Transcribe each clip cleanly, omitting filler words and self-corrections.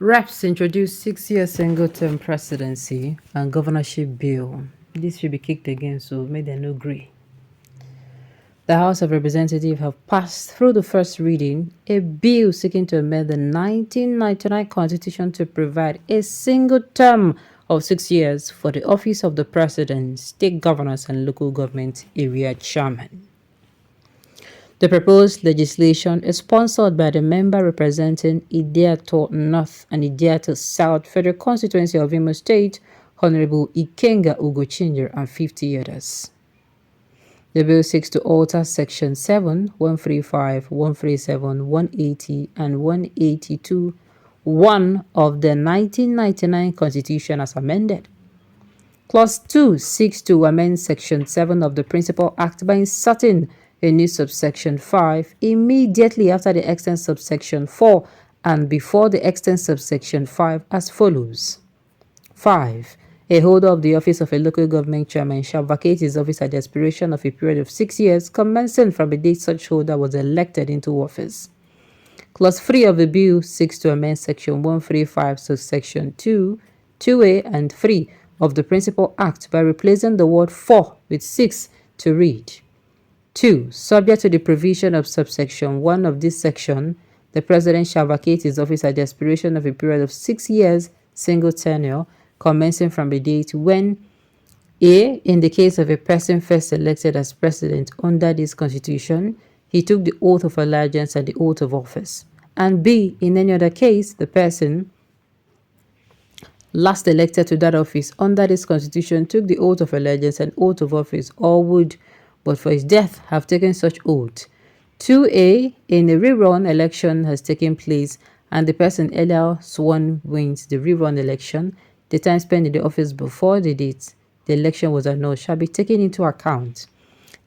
Reps introduced 6-year single-term presidency and governorship bill. This should be kicked again, so may they no agree. The House of Representatives have passed through the first reading a bill seeking to amend the 1999 Constitution to provide a single term of 6 years for the office of the President, state governors, and local government area chairman. The proposed legislation is sponsored by the member representing Idiato North and Idiato South Federal Constituency of Imo State, Honorable Ikenga Ugochinger, and 50 others. The bill seeks to alter Section 7, 135, 137, 180, and 182 1 of the 1999 Constitution as amended. Clause 2 seeks to amend Section 7 of the Principal Act by inserting a new subsection 5 immediately after the extant subsection 4 and before the extant subsection 5 as follows. 5. A holder of the office of a local government chairman shall vacate his office at the expiration of a period of 6 years commencing from the date such holder was elected into office. Clause 3 of the bill seeks to amend Section 135, subsection 2, 2a, and 3 of the Principal Act by replacing the word 4 with 6 to read. 2. Subject to the provision of subsection 1 of this section, the President shall vacate his office at the expiration of a period of 6 years, single tenure, commencing from the date when a. In the case of a person first elected as President under this Constitution, he took the oath of allegiance and the oath of office, and b. In any other case, the person last elected to that office under this Constitution took the oath of allegiance and oath of office, or would, but for his death, have taken such oath. 2a. In a rerun election has taken place and the person earlier sworn wins the rerun election, the time spent in the office before the date the election was annulled shall be taken into account.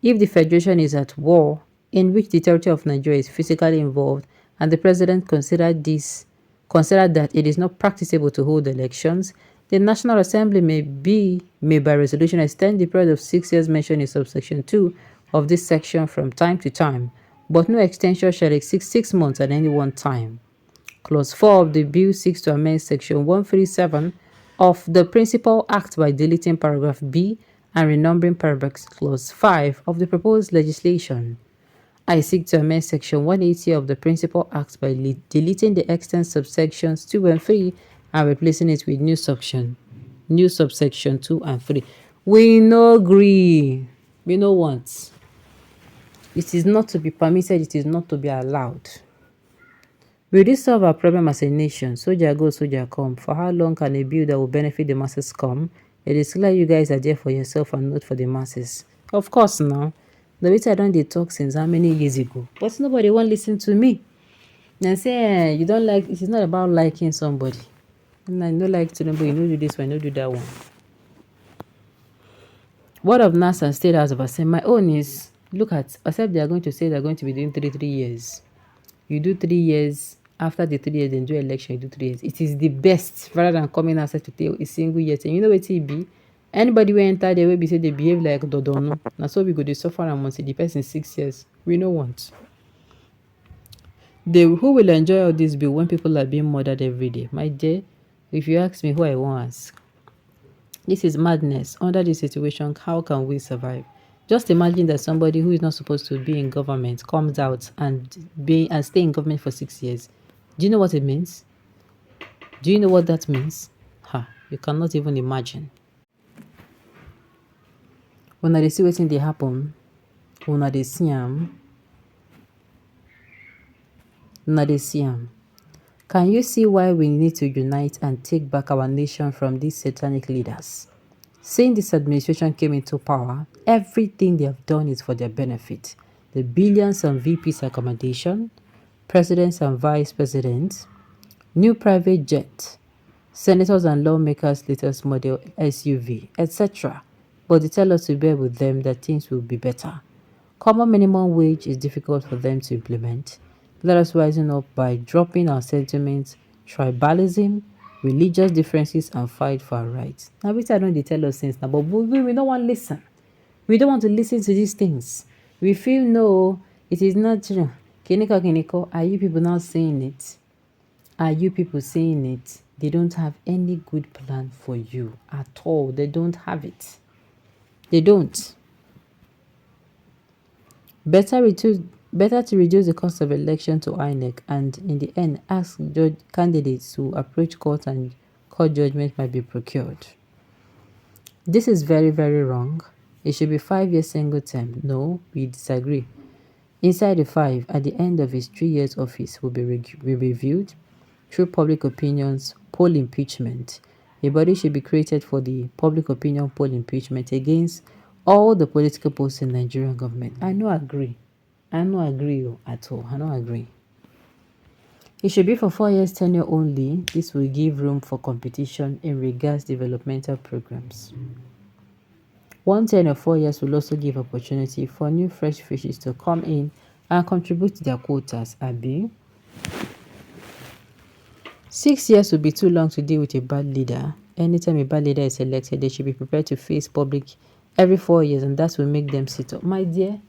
If the Federation is at war, in which the territory of Nigeria is physically involved, and the President considered that it is not practicable to hold elections, the National Assembly may by resolution extend the period of 6 years mentioned in subsection 2 of this section from time to time, but no extension shall exceed 6 months at any one time. Clause 4 of the bill seeks to amend Section 137 of the Principal Act by deleting paragraph B and renumbering paragraph clause 5 of the proposed legislation. I seek to amend Section 180 of the Principal Act by deleting the extant subsections 2 and 3 and replacing it with new subsection 2 and 3. We no agree. We no want. It is not to be permitted. It is not to be allowed. Will this solve our problem as a nation? Soldier go, soldier come. For how long can a bill that will benefit the masses come? It is clear you guys are there for yourself and not for the masses. Of course, now. The way I don't talk since how many years ago? But nobody won't listen to me. And say, you don't like, it is not about liking somebody. And I don't like to know, but you don't do this one, you don't do that one. What of NASA and State House of Assembly? My own is, look at, except they are going to say they are going to be doing 3 years. You do 3 years, after the 3 years, then do election, you do 3 years. It is the best, rather than coming outside to take a single year. And you know what it be? Anybody will enter there will be say they behave like Dodono. Now so we go to suffer and must the person 6 years. We no want. Who will enjoy all this bill when people are being murdered every day? My dear, if you ask me who I want to ask. This is madness. Under this situation, how can we survive? Just imagine that somebody who is not supposed to be in government comes out and stay in government for 6 years. Do you know what it means? Do you know what that means? You cannot even imagine. When they see wetin dey happen, una dey see am. Can you see why we need to unite and take back our nation from these satanic leaders? Since this administration came into power, everything they have done is for their benefit. The billions on VP's accommodation, presidents and vice presidents, new private jet, senators and lawmakers' latest model SUV, etc. But they tell us to bear with them that things will be better. Common minimum wage is difficult for them to implement. Let us rise up by dropping our sentiments, tribalism, religious differences, and fight for our rights. Now, which I don't they tell us things now, but we don't want to listen. We don't want to listen to these things. We feel no, it is not true. Kiniko, are you people not saying it? are you people saying it? They don't have any good plan for you at all. They don't have it. They don't. Better to reduce the cost of election to INEC and in the end ask judge candidates to approach court and court judgment might be procured. This is very, very wrong. It should be 5 years single term. No, we disagree. Inside the 5, at the end of his 3 years office will be reviewed through public opinions, poll impeachment. A body should be created for the public opinion poll impeachment against all the political posts in Nigerian government. I no agree. I no agree at all. I no agree. It should be for 4 years tenure only. This will give room for competition in regards developmental programs. One tenure of 4 years will also give opportunity for new fresh fishes to come in and contribute to their quotas. Abi, 6 years would be too long to deal with a bad leader. Anytime a bad leader is elected, they should be prepared to face public every 4 years, and that will make them sit up. My dear,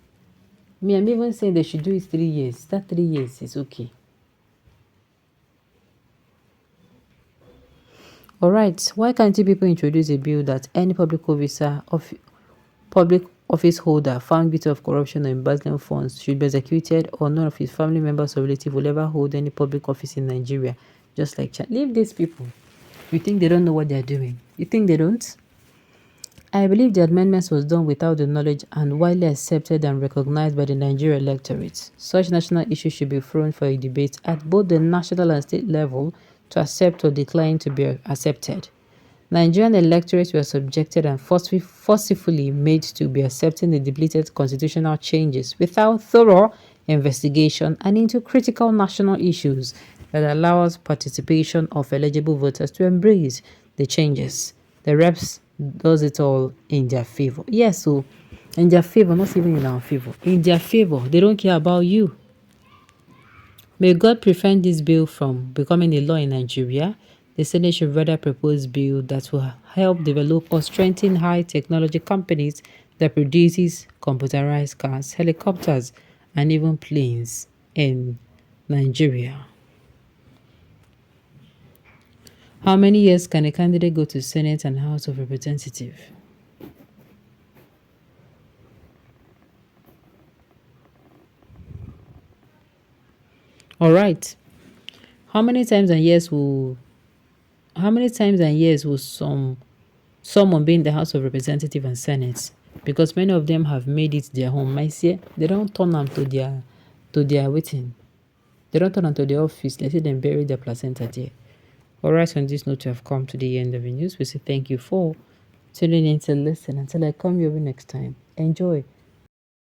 I'm even saying they should do it 3 years. That 3 years is okay. All right, why can't you people introduce a bill that any public office holder found guilty of corruption or embezzling funds should be executed, or none of his family members or relatives will ever hold any public office in Nigeria? Just like Chad. Leave these people. You think they don't know what they're doing? You think they don't? I believe the amendments was done without the knowledge and widely accepted and recognized by the Nigerian electorate. Such national issues should be thrown for a debate at both the national and state level to accept or decline to be accepted. Nigerian electorates were subjected and forcefully made to be accepting the depleted constitutional changes without thorough investigation and into critical national issues that allows participation of eligible voters to embrace the changes. The reps does it all in their favor. Yes, so in their favor, not even in our favor. In their favor, they don't care about you. May God prevent this bill from becoming a law in Nigeria. The Senate should rather propose a bill that will help develop or strengthen high technology companies that produces computerized cars, helicopters, and even planes in Nigeria. How many years can a candidate go to Senate and House of Representatives? All right. How many times and years will someone be in the House of Representatives and Senate? Because many of them have made it their home. My see, they don't turn them to their waiting. They don't turn them to their office. They say them bury their placenta there. All right, on this note, we have come to the end of the news. We say thank you for tuning in to listen. Until I come your way next time. Enjoy.